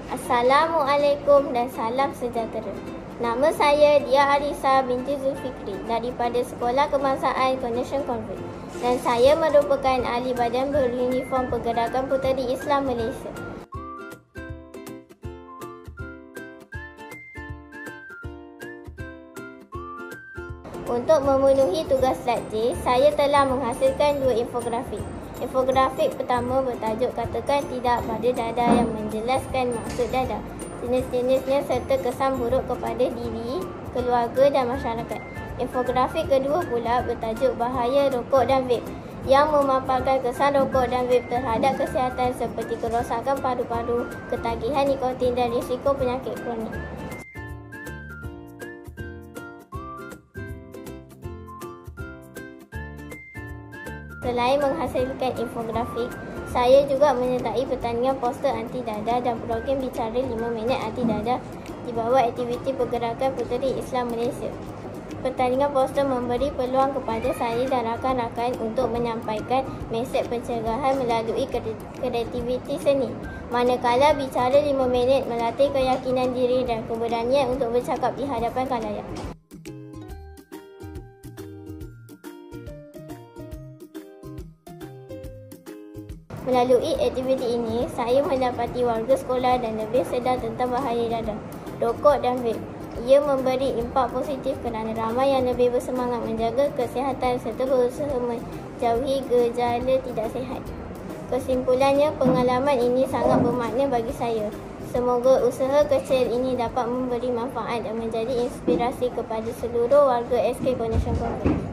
Assalamualaikum dan salam sejahtera. Nama saya Dia Arisa binti Zulfikri daripada Sekolah Kebangsaan Connection Convent dan saya merupakan ahli badan beruniform Pergerakan Puteri Islam Malaysia. Untuk memenuhi tugas Slat J, saya telah menghasilkan 2 infografik. Infografik pertama bertajuk Katakan Tidak pada Dada yang menjelaskan maksud dada, jenis-jenisnya serta kesan buruk kepada diri, keluarga dan masyarakat. Infografik kedua pula bertajuk Bahaya Rokok dan Vape yang memaparkan kesan rokok dan vape terhadap kesihatan seperti kerosakan paru-paru, ketagihan nikotin dan risiko penyakit kronik. Selain menghasilkan infografik, saya juga menyertai pertandingan poster anti dada dan program bicara 5 minit anti dada di bawah aktiviti Pergerakan Puteri Islam Malaysia. Pertandingan poster memberi peluang kepada saya dan rakan-rakan untuk menyampaikan mesej pencegahan melalui kreativiti seni. Manakala bicara 5 minit melatih keyakinan diri dan keberanian untuk bercakap di hadapan khalayak. Melalui aktiviti ini, saya mendapati warga sekolah dan lebih sedar tentang bahaya dada, rokok dan vape. Ia memberi impak positif kerana ramai yang lebih bersemangat menjaga kesihatan serta berusaha menjauhi gejala tidak sihat. Kesimpulannya, pengalaman ini sangat bermakna bagi saya. Semoga usaha kecil ini dapat memberi manfaat dan menjadi inspirasi kepada seluruh warga SK Connection Convent.